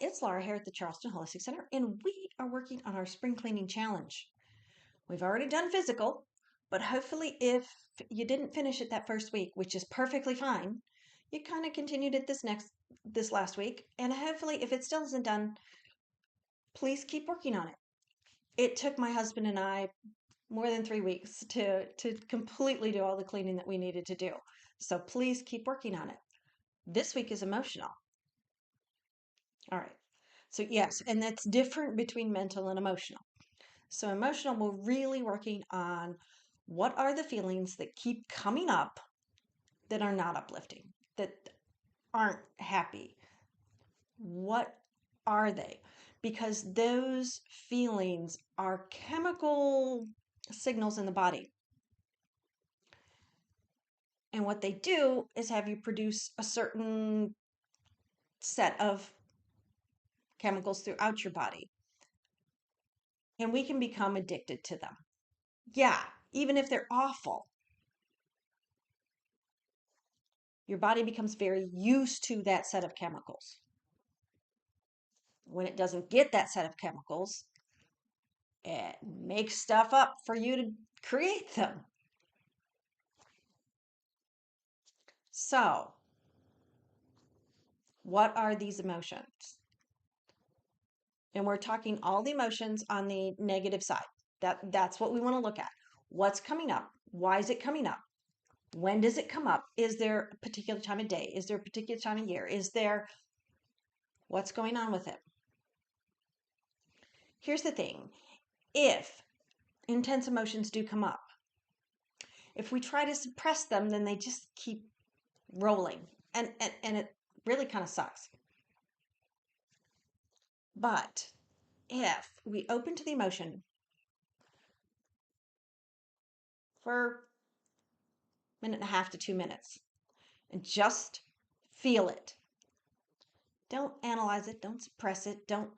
it's Laura here at the Charleston Holistic Center, and we are working on our spring cleaning challenge. We've already done physical, but hopefully, if you didn't finish it that first week, which is perfectly fine, you kind of continued it this last week, and hopefully, if it still isn't done, please keep working on it. It took my husband and I more than 3 weeks to completely do all the cleaning that we needed to do. So please keep working on it. This week is emotional. All right. So yes, and that's different between mental and emotional. So emotional, we're really working on what are the feelings that keep coming up that are not uplifting, that aren't happy. What are they? Because those feelings are chemical signals in the body. And what they do is have you produce a certain set of chemicals throughout your body. And we can become addicted to them. Yeah, even if they're awful. Your body becomes very used to that set of chemicals. When it doesn't get that set of chemicals, it makes stuff up for you to create them. So, what are these emotions? And we're talking all the emotions on the negative side. That's what we want to look at. What's coming up? Why is it coming up? When does it come up? Is there a particular time of day? Is there a particular time of year? Is there what's going on with it? Here's the thing. If intense emotions do come up, if we try to suppress them, then they just keep rolling. And it really kind of sucks. But if we open to the emotion for a minute and a half to 2 minutes and just feel it, don't analyze it, don't suppress it, don't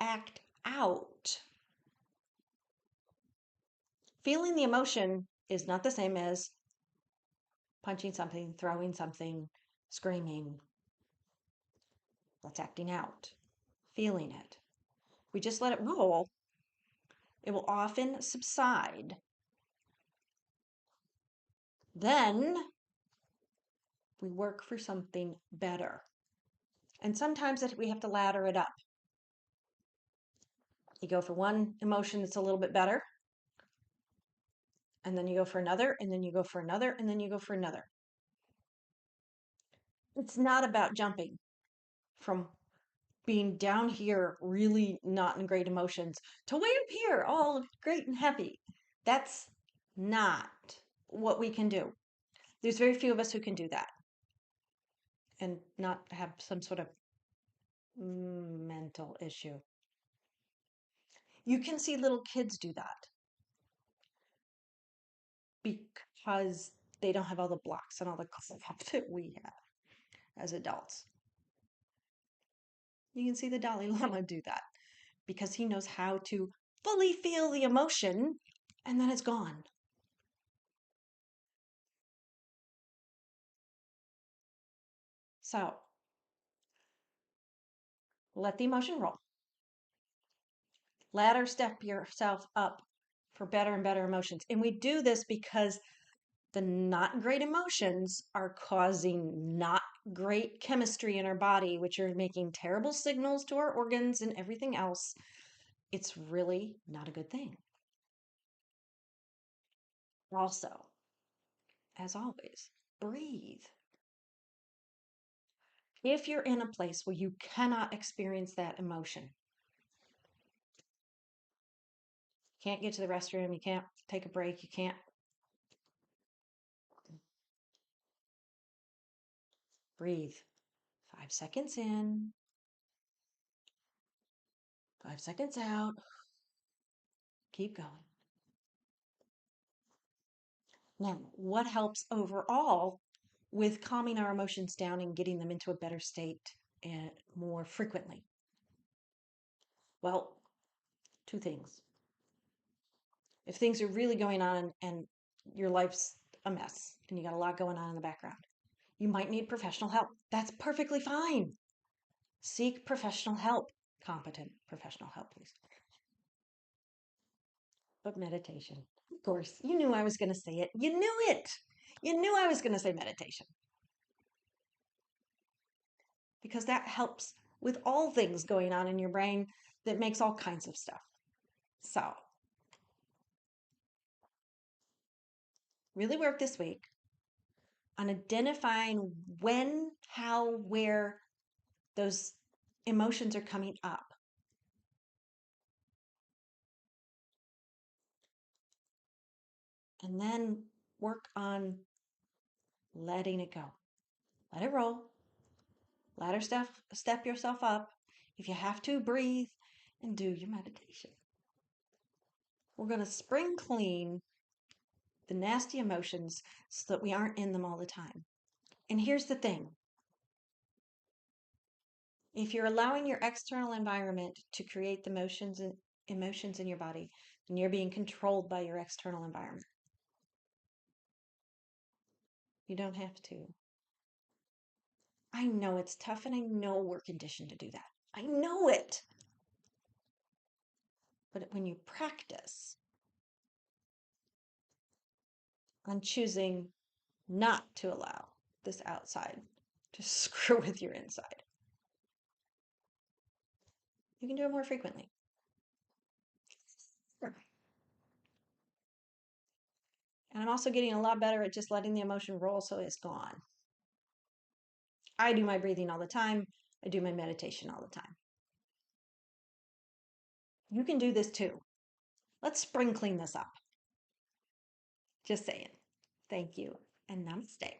act out. Feeling the emotion is not the same as punching something, throwing something, screaming. That's acting out. Feeling it. We just let it roll. It will often subside. Then we work for something better. And sometimes we have to ladder it up. You go for one emotion that's a little bit better, and then you go for another, and then you go for another, and then you go for another. It's not about jumping from being down here, really not in great emotions, to way up here, all great and happy. That's not what we can do. There's very few of us who can do that and not have some sort of mental issue. You can see little kids do that because they don't have all the blocks and all the crap that we have as adults. You can see the Dalai Lama do that because he knows how to fully feel the emotion and then it's gone. So let the emotion roll. Ladder step yourself up for better and better emotions. And we do this because the not great emotions are causing not great chemistry in our body, which are making terrible signals to our organs and everything else. It's really not a good thing. Also, as always, breathe. If you're in a place where you cannot experience that emotion, can't get to the restroom, you can't take a break, you can't breathe. 5 seconds in, 5 seconds out. Keep going. Now, what helps overall with calming our emotions down and getting them into a better state and more frequently? Well, two things. If things are really going on and your life's a mess and you got a lot going on in the background, you might need professional help. That's perfectly fine. Seek professional help, competent professional help, please. But meditation, of course, you knew I was going to say it. You knew it. You knew I was going to say meditation because that helps with all things going on in your brain that makes all kinds of stuff. So, really work this week on identifying when, how, where those emotions are coming up. And then work on letting it go. Let it roll. Let her step yourself up. If you have to, breathe and do your meditation. We're going to spring clean the nasty emotions so that we aren't in them all the time. And here's the thing. If you're allowing your external environment to create the emotions in your body, then you're being controlled by your external environment. You don't have to. I know it's tough and I know we're conditioned to do that. I know it. But when you practice on choosing not to allow this outside to screw with your inside, you can do it more frequently. And I'm also getting a lot better at just letting the emotion roll so it's gone. I do my breathing all the time. I do my meditation all the time. You can do this too. Let's spring clean this up. Just saying. Thank you and namaste.